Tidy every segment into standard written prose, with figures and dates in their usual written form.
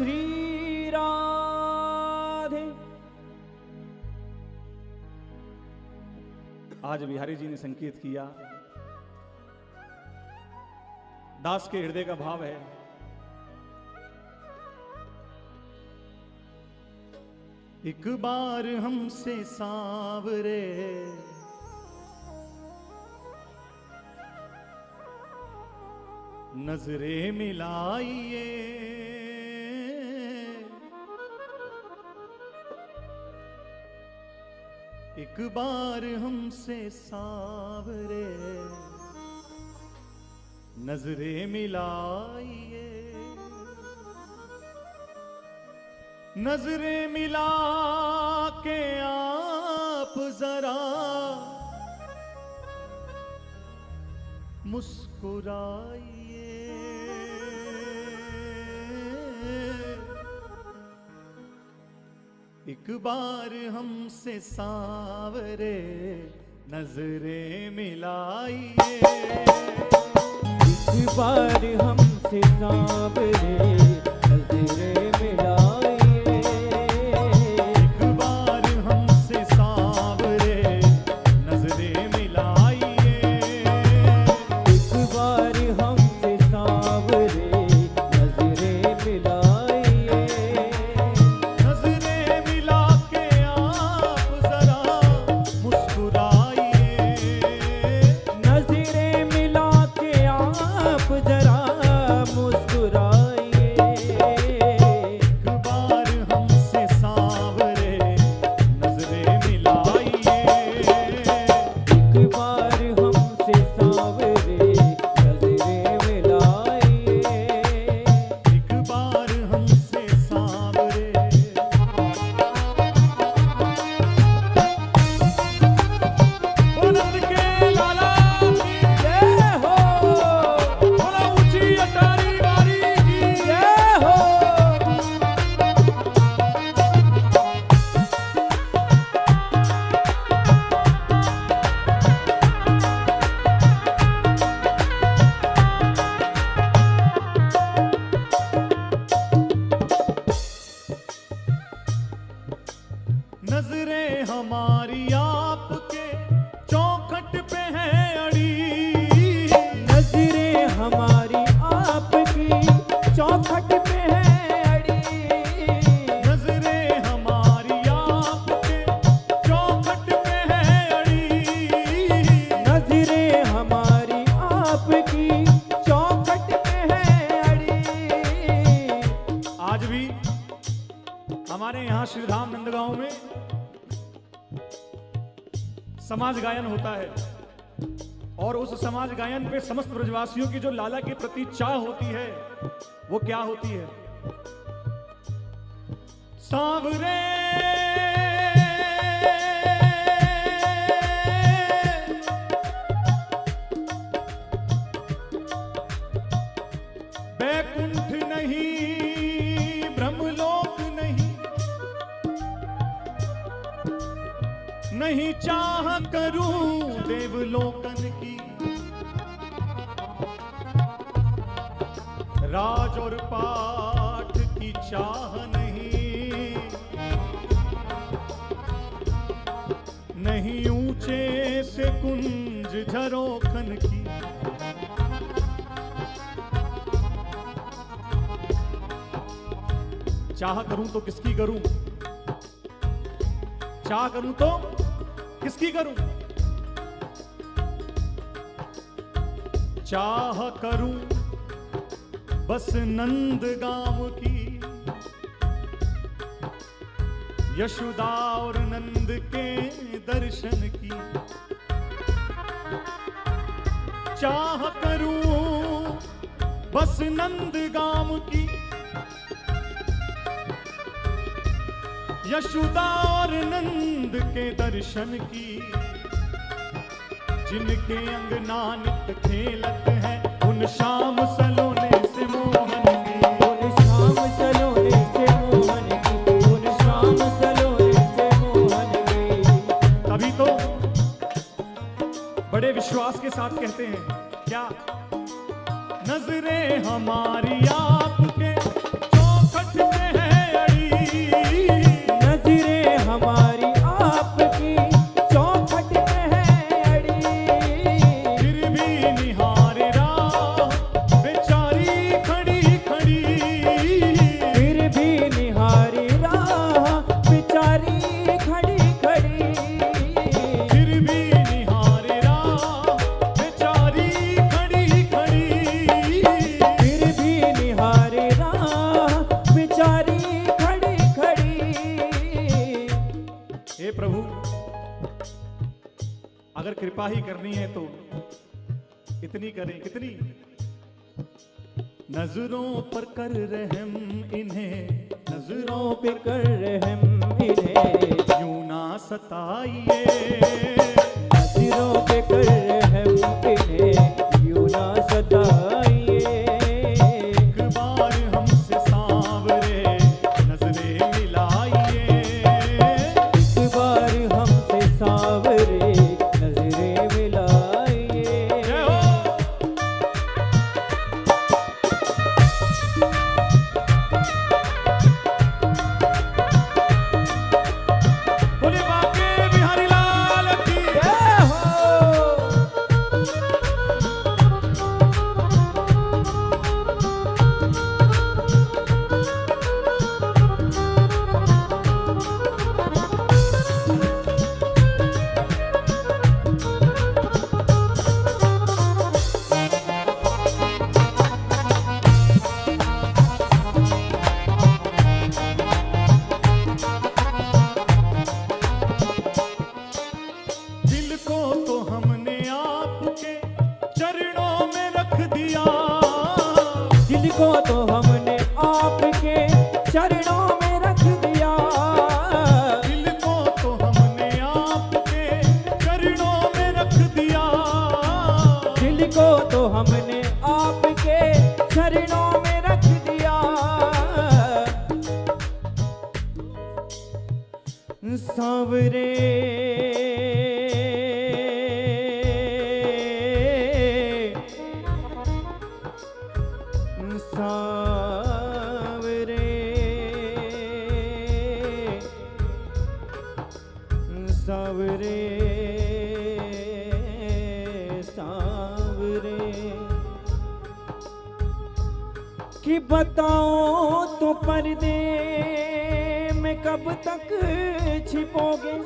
श्री राधे। आज बिहारी जी ने संकेत किया, दास के हृदय का भाव है, एक बार हमसे सांवरे नजरें मिलाइए, एक बार हमसे सांवरे नजरें मिलाइए, नजरें मिला के आप जरा मुस्कुराइए, एक बार हमसे सांवरे नजरें मिलाइए, एक बार हमसे सांवरे नजरें मिलाइए, एक बार हमसे सांवरे नजरें मिलाइए, एक बार हमसे सांवरे नजरें मिलाइए, नजरें मिला के आप जरा मुस्कुराइए, नजरें मिला के आप जरा मुस्कुराइए, एक बार हमसे सांवरे नजरें मिलाइए, एक बार हमसे सांवरे नजरें मिलाइए, एक बार हमसे सांवरे। बुलंद के लाला की जय हो, बोला, ऊंची अटारी वाली की जय हो। नजरें हमारी आपके चौखट पे है अड़ी, नजरें हमारी आपकी चौखट पे है अड़ी, नजरें हमारी आपके चौखट पे है अड़ी, नजरें हमारी आपकी चौखट पे है अड़ी। आज भी हमारे यहाँ श्रीधाम नंदगांव में समाज गायन होता है, और उस समाज गायन पे समस्त ब्रजवासियों की जो लाला के प्रति चाह होती है वो क्या होती है? सांवरे बैकुंठ नहीं, ब्रह्मलोक नहीं, नहीं चाह करूं देवलोकन की, राज और पाठ की चाह नहीं, नहीं ऊंचे से कुंज झरोखन की, चाह करूं तो किसकी करूं, चाह करूं तो किसकी करूं, चाह करूं बस नंदगांव की, यशोदा और नंद के दर्शन की, चाह करूं बस नंदगांव की, यशोदा और नंद के दर्शन की, जिनके अंगना नित खेलत है उन शाम सलोने से मोहन की, उन शाम सलोने से मोहन की, उन शाम सलोने से मोहन की। तभी तो बड़े विश्वास के साथ कहते हैं क्या, नजरें हमारी आपके चौखट पे कृपा ही करनी है तो इतनी करें। कितनी? नजरों पर कर रहम इन्हें, नजरों पे कर रहम इन्हें, यूं ना सताइए। नजरों पे कर रहम इन्हें, यूं ना सताइए। एक बार हमसे सांवरे नजरें मिलाइए। एक बार हमसे सांवरे नजरें मिलाइए। जय हो। बोले बाके बिहारी लाल की जय हो। दिल को तो हमने आपके चरणों में रख दिया। दिल को तो हमने आपके चरणों में रख दिया। दिल को तो हमने आपके चरणों में रख दिया। दिल को तो हमने आपके चरणों में रख दिया। सांवरे सांवरे सांवरे सांवरे कि बताओ तो पर्दे में कब तक छिपोगे।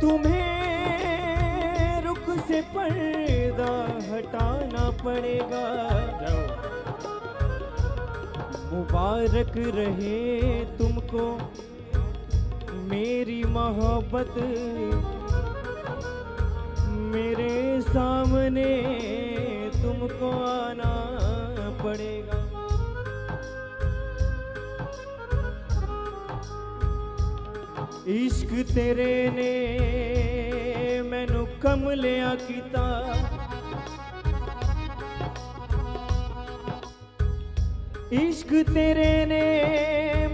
तुम्हें रुख से पर्दा हटाना पड़ेगा। मुबारक रहे तुमको मेरी मोहब्बत, मेरे सामने तुमको आना पड़ेगा। इश्क तेरे ने मैनू कमलिया कीता। इश्क तेरे ने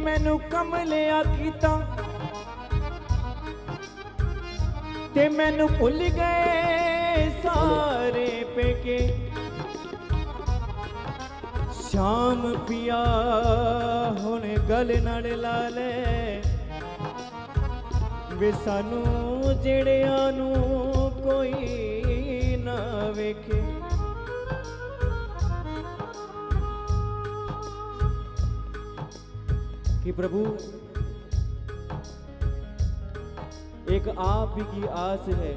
मैनू कमलिया कीता ते मैनू भुल गए सारे पेके। शाम पिया हुण गल नाल ला ले वे सानू जेड़ियां नू कोई ना वेखे। कि प्रभु एक आप ही की आस है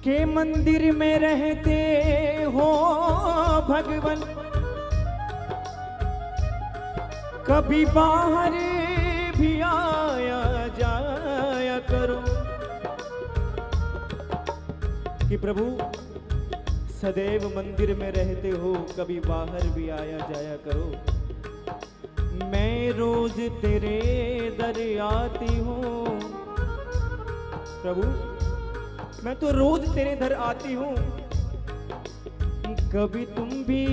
के मंदिर में रहते हो भगवान, कभी बाहर भी आया जाया करो। कि प्रभु सदैव मंदिर में रहते हो, कभी बाहर भी आया जाया करो। मैं रोज तेरे दर आती हूँ प्रभु, मैं तो रोज तेरे दर आती हूँ। कभी तुम भी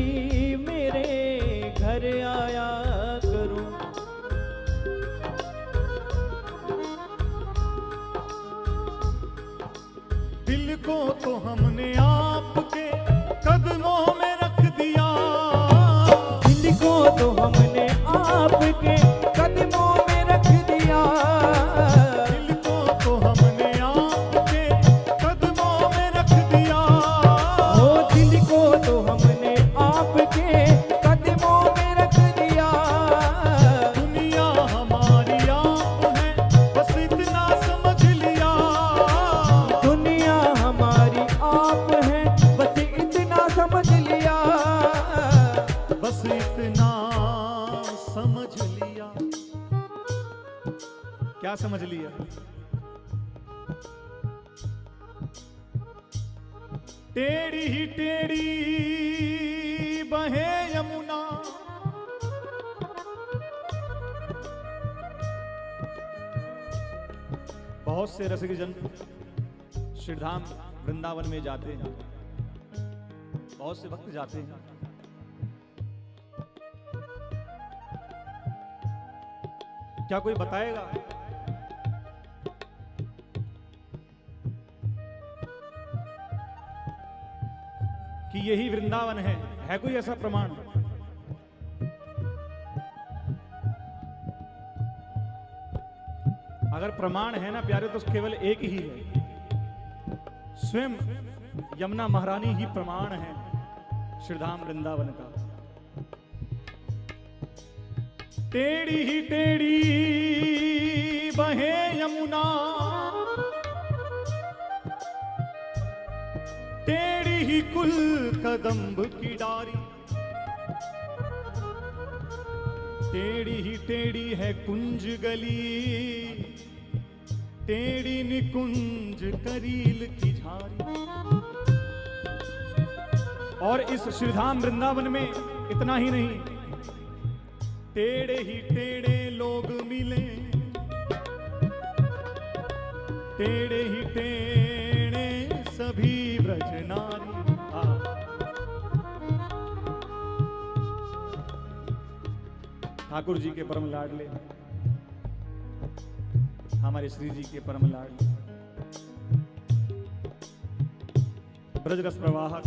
मेरे घर आया करो। दिल को तो हमने आपके कदमों में रख दिया। दिल को तो हमने आपके कदमों में रख दिया। दिल को तो हमने आपके कदमों में रख दिया। ओ दिल को तो हमने आपके कदमों में रख दिया। दुनिया हमारी आप है, बस इतना समझ लिया। दुनिया हमारी आप है, क्या समझ लिया? टेढ़ी ही टेढ़ी बहे यमुना, बहुत से रसिक जन श्रीधाम वृंदावन में जाते हैं, बहुत से भक्त जाते हैं। क्या कोई बताएगा कि यही वृंदावन है कोई ऐसा प्रमाण? अगर प्रमाण है ना प्यारे तो केवल एक ही है, स्वयं यमुना महारानी ही प्रमाण है श्रीधाम वृंदावन का। टेढ़ी ही टेढ़ी बहे यमुना, टेढ़ी ही कुल कदम्ब की डारी, टेढ़ी ही टेढ़ी है कुंज गली, टेढ़ी निकुंज करील की झारी। और इस श्रीधाम वृंदावन में इतना ही नहीं, टेढ़े ही टेढ़े लोग मिले, टेढ़े ही टेढ़े सभी ब्रज नारी। ठाकुर जी के परम लाडले, हमारे श्री जी के परम लाडले, ब्रज रस प्रवाहक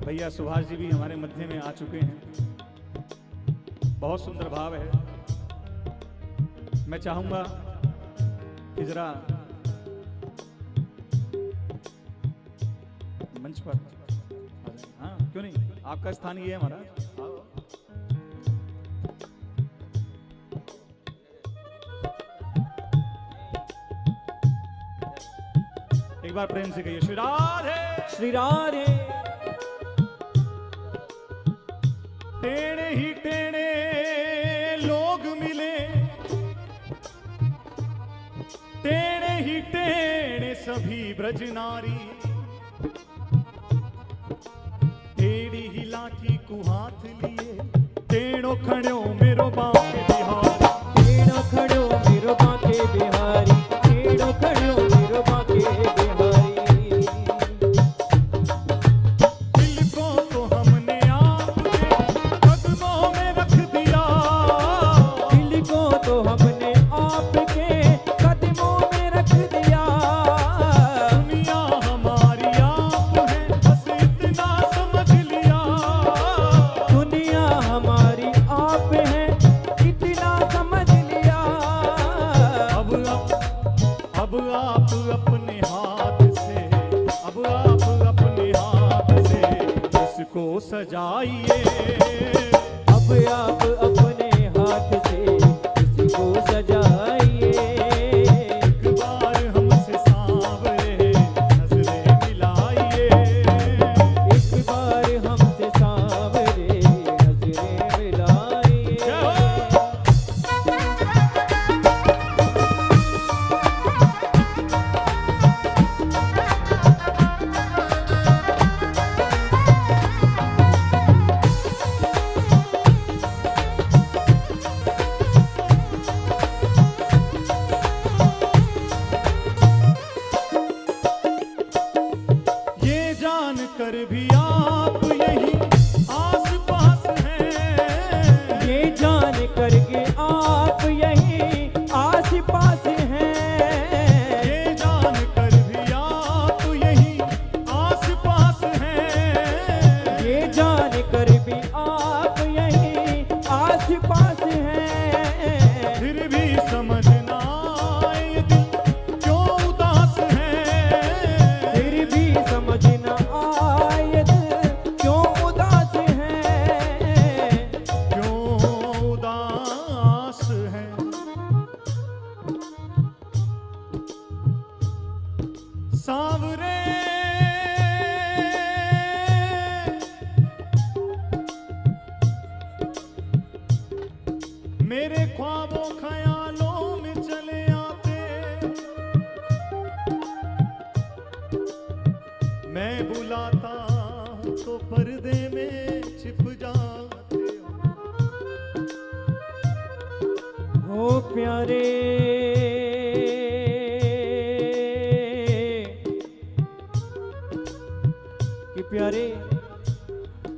भैया सुभाष जी भी हमारे मध्य में आ चुके हैं। बहुत सुंदर भाव है। मैं चाहूंगा कि जरा मंच पर, हाँ क्यों नहीं, आपका स्थान ये है महाराज। एक बार प्रेम से कहिए श्री राधे श्री राधे। टेढ़े ही टेढ़े लोग मिले, टेढ़े ही टेढ़े सभी ब्रज नारी, टेढ़ी ही लाठी को हाथ लिए, टेढ़ो खड़ो मेरो बांके बिहारी, टेढ़ो खड़ो मेरो बांके बिहारी, टेढ़ो खड़ो मेरो बांके बिहारी। सजाइए अब आप अपने हाथ से किसी को सजाइए। एक बार हमसे सांवरे नजरें मिलाइए, एक बार हमसे सांवरे नजरें मिलाइए। कर भी आप यही आस पास हैं, ये जान करके आप यही आस पास हैं, ये जान कर भी आप यही आस पास हैं, ये जान कर भी आप यही आस पास हैं। फिर भी समझ ना आए दिल क्यों उदास है, फिर भी समझ ना सांवरे मेरे ख्वाबों ख्यालों में चले आते, मैं बुलाता हूं तो पर्दे में छिप जाते हो प्यारे। कि प्यारे,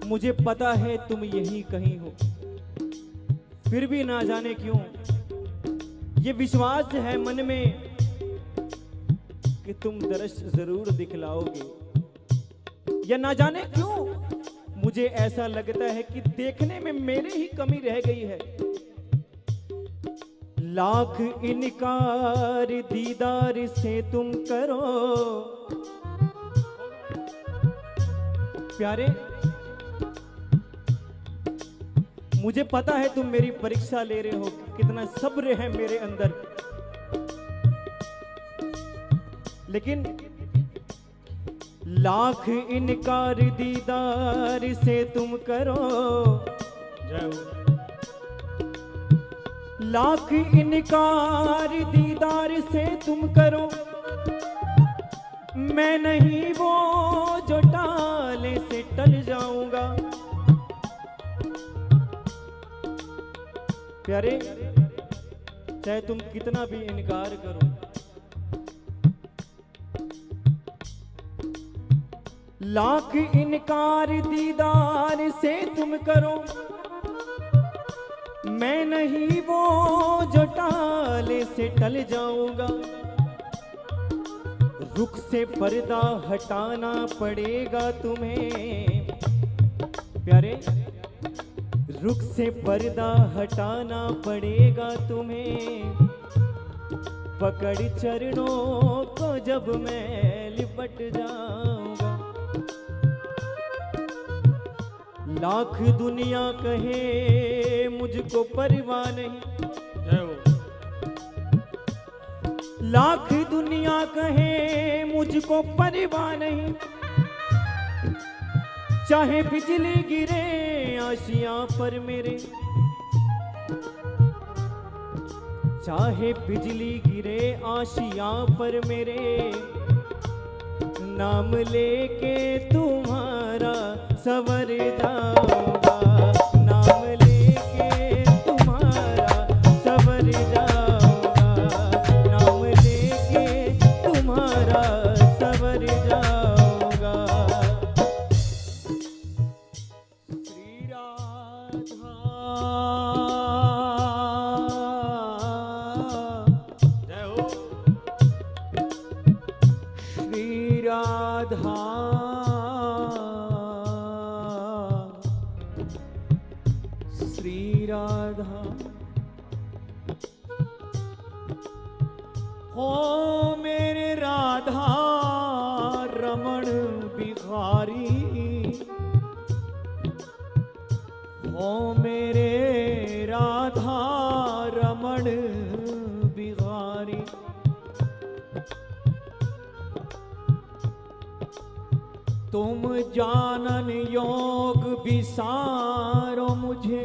मुझे पता है तुम यहीं कहीं हो, फिर भी ना जाने क्यों ये विश्वास है मन में कि तुम दर्श जरूर दिखलाओगे। या ना जाने क्यों मुझे ऐसा लगता है कि देखने में मेरी ही कमी रह गई है। लाख इनकार दीदार से तुम करो। प्यारे, मुझे पता है तुम मेरी परीक्षा ले रहे हो, कितना सब्र है मेरे अंदर, लेकिन लाख इनकार दीदार से तुम करो। जय हो। लाख इनकार दीदार से तुम करो, मैं नहीं वो जो टाले से टल जाऊंगा। प्यारे, चाहे तुम कितना भी इनकार करो, लाख इनकार दीदार से तुम करो, मैं नहीं वो जो टाले से टल जाऊंगा। रुख से पर्दा हटाना पड़ेगा तुम्हें। प्यारे, रुख से पर्दा हटाना पड़ेगा तुम्हें, पकड़ चरणों को जब मैं लिपट जाऊंगा। लाख दुनिया कहे मुझको परवाह नहीं। जय हो। लाख दुनिया कहे मुझको परवाह नहीं, चाहे बिजली गिरे आशियां पर मेरे, चाहे बिजली गिरे आशियां पर मेरे, नाम लेके तुम्हारा सवर जाऊंगा। नाम लेके तुम्हारा सवर जाऊंगा। नाम लेके तुम्हारा सवर जाऊंगा। श्री राधा, जय हो। श्री राधा, श्री राधा। हो मेरे राधा रमण बिहारी, हो मेरे राधा रमण बिहारी। तुम जानन योग विसारो मुझे,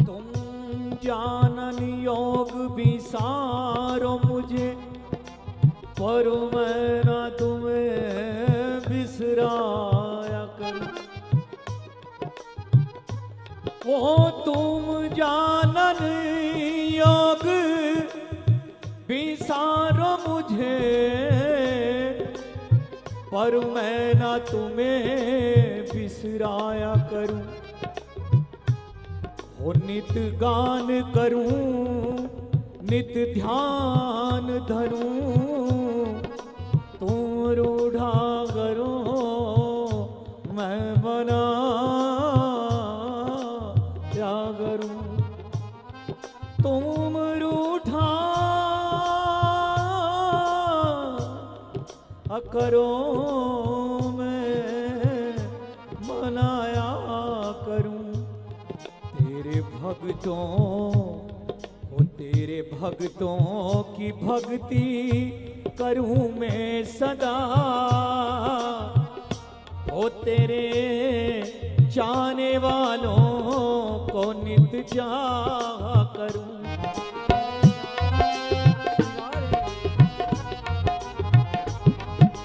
तुम जानन योग विसारो मुझे, पर मैं ना तुम्हें बिसराया करूं। ओ तुम जानन योग विसारो मुझे, पर मैं ना तुम्हें बिसराया करूं। हो नित गान करूं, नित ध्यान धरूं, तुम रूढ़ा करो मैं बना क्या करूं। तुम रूठा करो मैं मनाया करूं। तेरे भक्तों ओ तेरे भक्तों की भक्ति करूं मैं सदा। ओ तेरे चाहने वालों को नित चाहा करूं।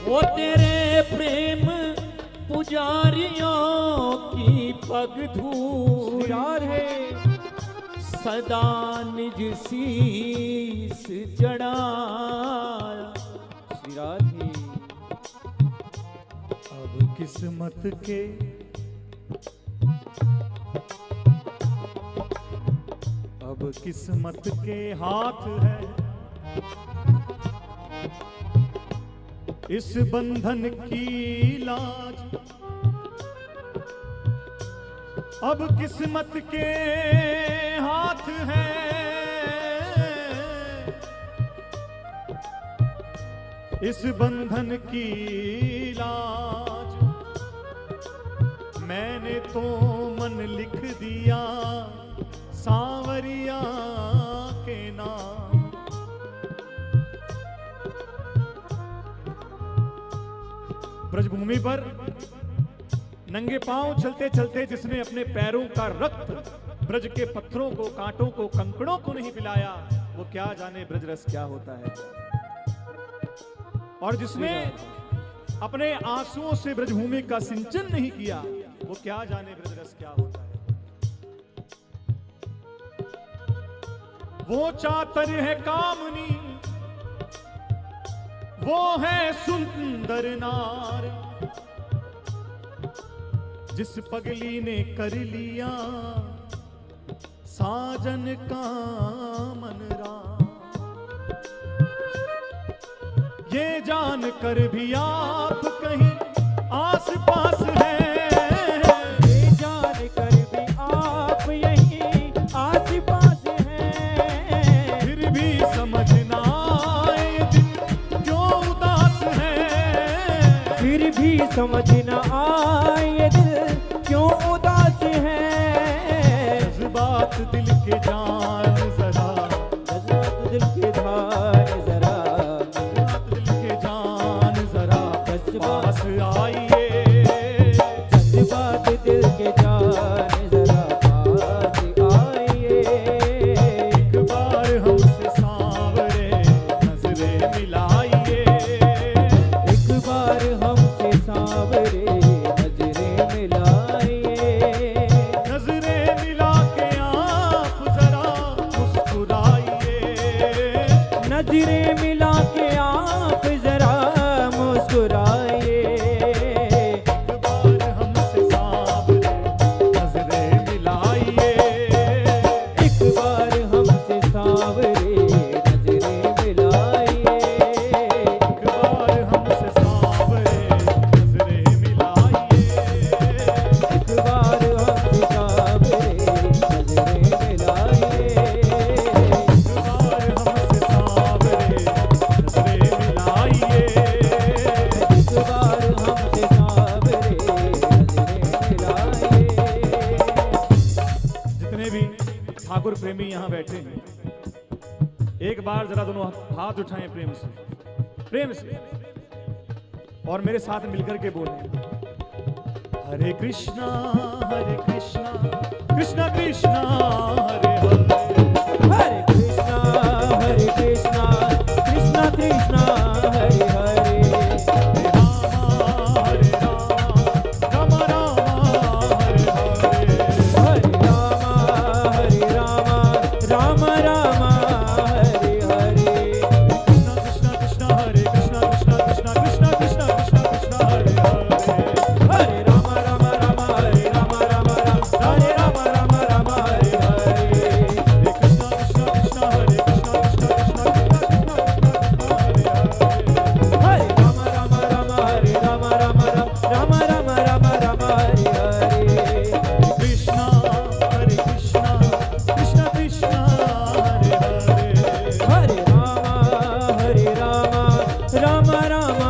वो तेरे प्रेम पुजारियों की पग धूल है, सदा निज शीस चढ़ाया। श्री राधे। अब किस्मत के अब किस्मत के हाथ है इस बंधन की लाज। अब किस्मत के हाथ है इस बंधन की लाज। मैंने तो मन लिख दिया सांवरिया के नाम। ब्रजभूमि पर नंगे पांव चलते चलते जिसने अपने पैरों का रक्त ब्रज के पत्थरों को, कांटों को, कंकड़ों को नहीं पिलाया, वो क्या जाने ब्रज रस क्या होता है। और जिसने अपने आंसुओं से ब्रजभूमि का सिंचन नहीं किया, वो क्या जाने ब्रज रस क्या होता है। वो चातर है कामनी, वो है सुंदर नार, जिस पगली ने कर लिया साजन का मनरा। ये जान कर भी आप कहीं आस पास हैं, ये जान कर भी आप यहीं आस पास हैं। फिर भी समझ ना आए दिल क्यों उदास है, फिर भी समझ ना आए दिल क्यों उदास है। जज्बात दिल के जान जरा, जज्बात दिल के जान जरा, जज्बात दिल के जान जरा पास आइए। जज्बात दिल के जान जरा पास आइए। एक बार हमसे सांवरे नजरें मिलाइए, एक बार हमसे सांवरे नजरें मिलाइए। नजरें मिला के आप जरा मुस्कुराइए, नजरें मिला के आप जरा मुस्कुराइए। एक बार हमसे सांवरे नजरें मिलाइए, एक बार हमसे सांवरे नजरें मिलाइए। एक बार हमसे सांवरे नजरें मिलाइए, एक बार हमसे सांवरे नजरें मिलाइए। एक बार हमसे सांवरे नजरें मिलाइए। एक बार हमसे सांवरे नजरें मिलाइए। जितने भी ठाकुर प्रेमी यहाँ बैठे हैं, एक बार जरा दोनों हाथ उठाएं प्रेम से, प्रेम से, और मेरे साथ मिलकर के बोलें, हरे कृष्णा कृष्णा कृष्णा हरे हरे। हरे कृष्णा कृष्णा कृष्णा हरे हरे। हरे राम राम हरे हरे। हरे राम राम राम हरे हरे। कृष्णा कृष्णा हरे कृष्णा कृष्णा कृष्णा कृष्णा कृष्णा हरे हरे। हरे राम राम हरे राम राम हरे राम राम हरे हरे। कृष्णा कृष्णा कृष्णा हरे कृष्णा कृष्णा कृष्णा हरे हरे। हरे राम हरे राम राम हरे हरे। कृष्णा हरे कृष्णा कृष्णा कृष्णा हरे हरे। हरे राम राम राम